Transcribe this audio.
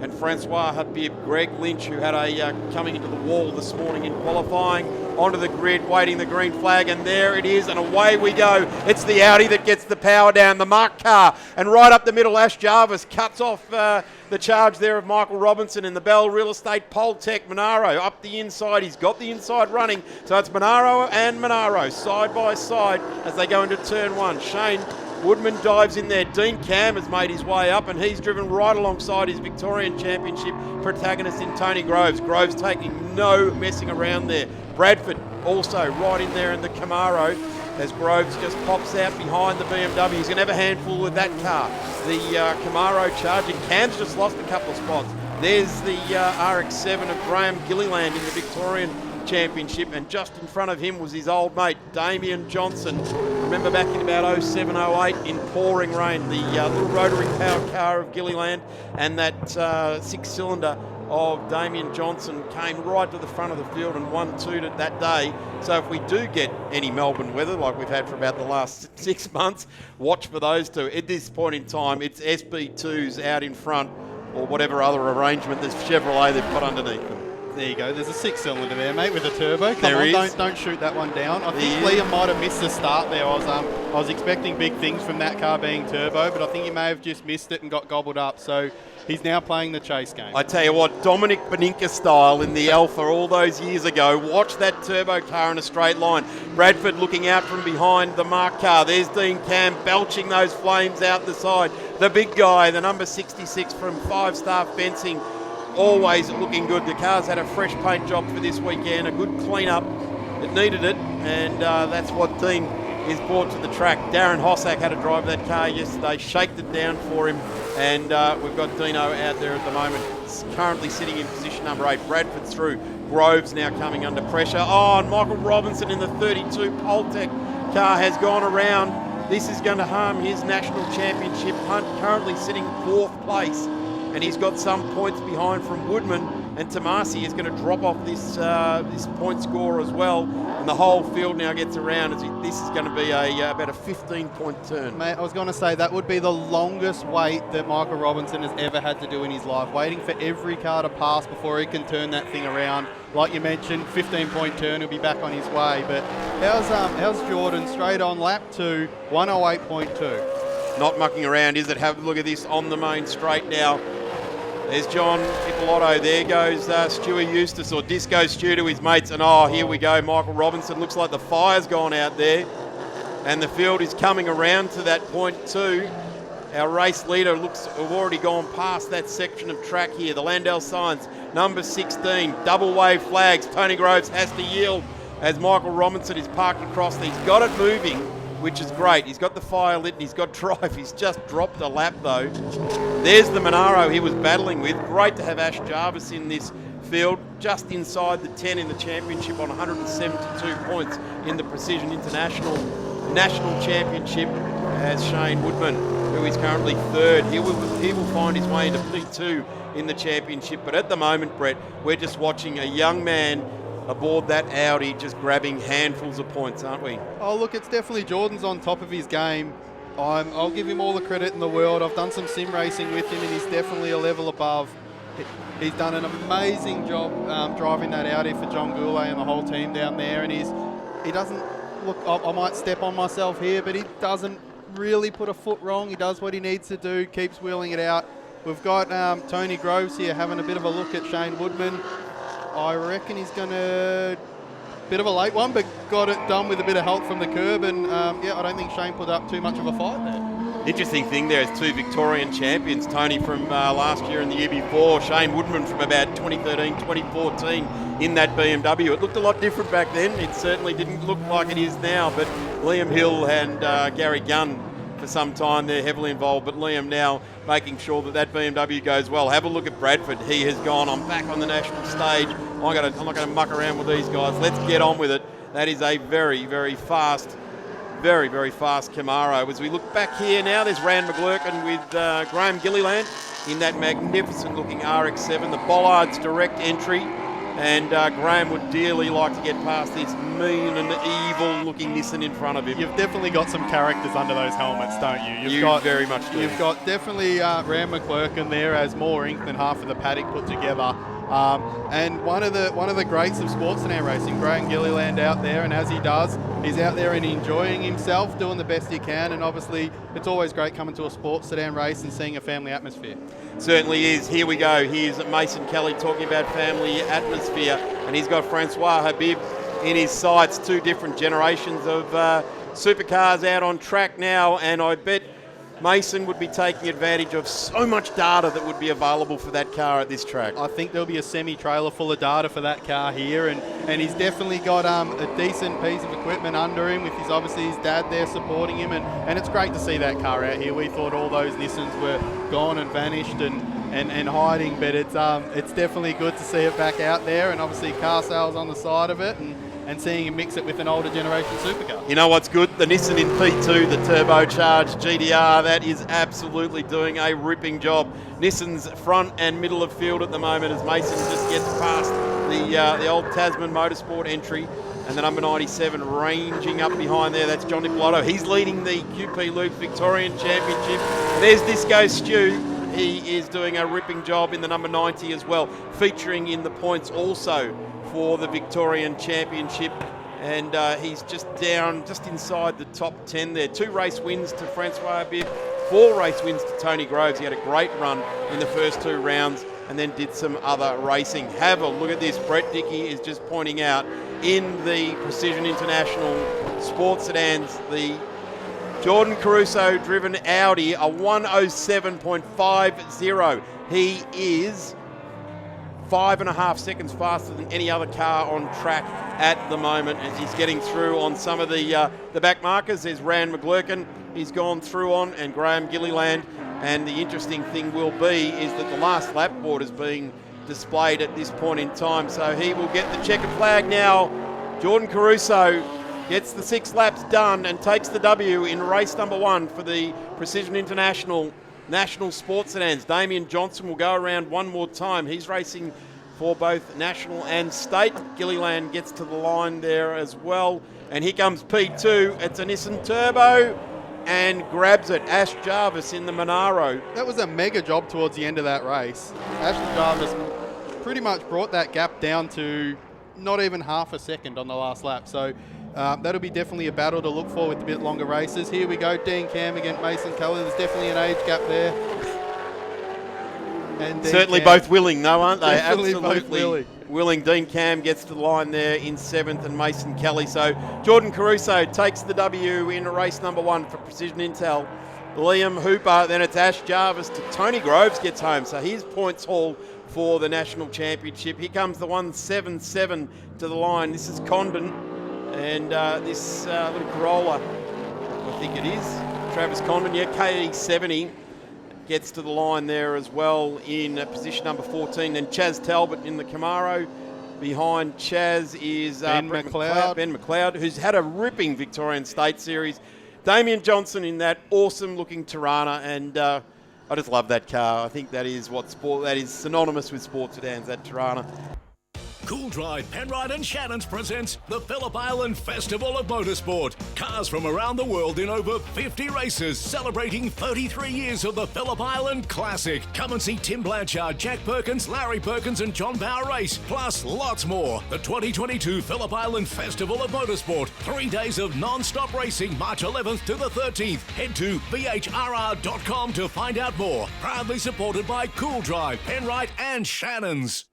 and Francois Habib. Greg Lynch, who had a coming into the wall this morning in qualifying, onto the grid, waiting the green flag, and there it is, and away we go. It's the Audi that gets the power down, the marked car, and right up the middle, Ash Jarvis cuts off the charge there of Michael Robinson in the Bell Real Estate Poltec. Monaro up the inside. He's got the inside running. So it's Monaro and Monaro side by side as they go into turn one. Shane Woodman dives in there. Dean Cam has made his way up and he's driven right alongside his Victorian Championship protagonist in Tony Groves. Groves taking no messing around there. Bradford also right in there in the Camaro as Groves just pops out behind the BMW. He's going to have a handful with that car. The Camaro charging. Cam's just lost a couple of spots. There's the RX-7 of Graham Gilliland in the Victorian Championship, and just in front of him was his old mate, Damien Johnson. Remember back in about 07, 08 in pouring rain, the little rotary powered car of Gilliland and that six-cylinder of Damien Johnson came right to the front of the field and won 2 that day. So if we do get any Melbourne weather like we've had for about the last 6 months, watch for those two. At this point in time, it's SB2s out in front or whatever other arrangement this Chevrolet they've put underneath them. There you go. There's a 6-cylinder there, mate, with a turbo. Come there on, is. Don't shoot that one down. I think Liam might have missed the start there. I was expecting big things from that car being turbo, but I think he may have just missed it and got gobbled up. So he's now playing the chase game. I tell you what, Dominic Beninka style in the Alpha all those years ago. Watch that turbo car in a straight line. Bradford looking out from behind the marked car. There's Dean Cam belching those flames out the side. The big guy, the number 66 from 5 Star Fencing, always looking good. The car's had a fresh paint job for this weekend, a good clean-up. It needed it, and that's what Dean is brought to the track. Darren Hossack had to drive that car yesterday, shaked it down for him, and we've got Dino out there at the moment. It's currently sitting in position number 8. Bradford's through. Groves now coming under pressure. Oh, and Michael Robinson in the 32 Poltec car has gone around. This is going to harm his national championship hunt, currently sitting 4th place. And he's got some points behind from Woodman, and Tomasi is going to drop off this point score as well. And the whole field now gets around as this is going to be about a 15-point turn. Mate, I was going to say that would be the longest wait that Michael Robinson has ever had to do in his life, waiting for every car to pass before he can turn that thing around. Like you mentioned, 15-point turn, he'll be back on his way. But how's Jordan straight on lap 2, 108.2? Not mucking around, is it? Have a look at this on the main straight now. There's John Ippolito. There goes Stuart Eustace, or Disco Stu to his mates. And here we go. Michael Robinson. Looks like the fire's gone out there. And the field is coming around to that point too. Our race leader looks to have already gone past that section of track here. The Landau signs, number 16. Double wave flags. Tony Groves has to yield as Michael Robinson is parked across. He's got it moving, which is great. He's got the fire lit and he's got drive. He's just dropped a lap though. There's the Monaro he was battling with. Great to have Ash Jarvis in this field, just inside the 10 in the championship on 172 points in the Precision International National Championship as Shane Woodman, who is currently 3rd. He will find his way into P2 in the championship. But at the moment, Brett, we're just watching a young man aboard that Audi just grabbing handfuls of points, aren't we? Oh, look, it's definitely Jordan's on top of his game. I'll give him all the credit in the world. I've done some sim racing with him and he's definitely a level above. He's done an amazing job driving that Audi for John Goulet and the whole team down there, and he doesn't, look, I might step on myself here, but he doesn't really put a foot wrong. He does what he needs to do, keeps wheeling it out. We've got Tony Groves here having a bit of a look at Shane Woodman. I reckon he's going to... Bit of a late one, but got it done with a bit of help from the curb, and I don't think Shane put up too much of a fight there. Interesting thing there is 2 Victorian champions, Tony from last year and the year before, Shane Woodman from about 2013, 2014 in that BMW. It looked a lot different back then. It certainly didn't look like it is now, but Liam Hill and Gary Gunn for some time they're heavily involved, but Liam now making sure that BMW goes well. Have a look at Bradford. He has gone, I'm back on the national stage. I'm not going to muck around with these guys. Let's get on with it. That is a very, very fast Camaro. As we look back here now, there's Rand McGlurkin with Graham Gilliland in that magnificent looking RX-7. The Bollards direct entry And Graham would dearly like to get past this mean and evil-looking Nissan in front of him. You've definitely got some characters under those helmets, don't you? You very much do. You've got definitely Ram McClurkin there, has more ink than half of the paddock put together. And one of the greats of sports sedan racing, Graham Gilliland, out there, and as he does, he's out there and enjoying himself, doing the best he can, and obviously it's always great coming to a sports sedan race and seeing a family atmosphere. Certainly is. Here we go. Here's Mason Kelly talking about family atmosphere, and he's got Francois Habib in his sights. Two different generations of supercars out on track now, and I bet Mason would be taking advantage of so much data that would be available for that car at this track. I think there'll be a semi-trailer full of data for that car here, and he's definitely got a decent piece of equipment under him with obviously his dad there supporting him, and it's great to see that car out here. We thought all those Nissans were gone and vanished and hiding, but it's definitely good to see it back out there, and obviously car sales on the side of it, and seeing him mix it with an older generation supercar. You know what's good? The Nissan in P2, the turbocharged GDR, that is absolutely doing a ripping job. Nissan's front and middle of field at the moment as Mason just gets past the old Tasman Motorsport entry, and the number 97 ranging up behind there. That's John Dipolotto. He's leading the QP Lubes Victorian Championship. There's Disco Stew. He is doing a ripping job in the number 90 as well, featuring in the points also for the Victorian Championship, and he's just inside the top 10 there. 2 race wins to Francois Habib, 4 race wins to Tony Groves. He had a great run in the first 2 rounds and then did some other racing. Have a look at this. Brett Dickey is just pointing out in the Precision International Sports Sedans, the Jordan Caruso driven Audi, a 107.50. He is 5.5 seconds faster than any other car on track at the moment as he's getting through on some of the back markers. There's Rand McGlurkin he's gone through on, and Graham Gilliland. And the interesting thing will be is that the last lap board is being displayed at this point in time, so he will get the checkered flag now. Jordan Caruso gets the 6 laps done and takes the W in race number 1 for the Precision International National Sports Sedans. Damien Johnson will go around one more time. He's racing for both national and state. Gilliland gets to the line there as well. And here comes P2. It's a Nissan Turbo and grabs it. Ash Jarvis in the Monaro. That was a mega job towards the end of that race. Ash Jarvis pretty much brought that gap down to not even half a second on the last lap. So that'll be definitely a battle to look for with a bit longer races. Here we go, Dean Cam against Mason Kelly. There's definitely an age gap there. And certainly both willing, though, aren't they? Definitely absolutely both willing. Dean Cam gets to the line there in 7th, and Mason Kelly. So Jordan Caruso takes the W in race number 1 for Precision Intel. Liam Hooper, then it's Ash Jarvis to Tony Groves gets home. So here's points haul for the National Championship. Here comes the 177 to the line. This is Condon. And this little Corolla, I think it is, Travis Condon, yeah, KE70, gets to the line there as well in position number 14. Then Chaz Talbot in the Camaro. Behind Chaz is Ben McLeod, who's had a ripping Victorian State Series. Damien Johnson in that awesome-looking Tirana, and I just love that car. I think that is synonymous with sports sedans, that Tirana. Cool Drive, Penrite and Shannons presents the Phillip Island Festival of Motorsport. Cars from around the world in over 50 races, celebrating 33 years of the Phillip Island Classic. Come and see Tim Blanchard, Jack Perkins, Larry Perkins and John Bauer race, plus lots more. The 2022 Phillip Island Festival of Motorsport. 3 days of non-stop racing, March 11th to the 13th. Head to VHRR.com to find out more. Proudly supported by Cool Drive, Penrite and Shannons.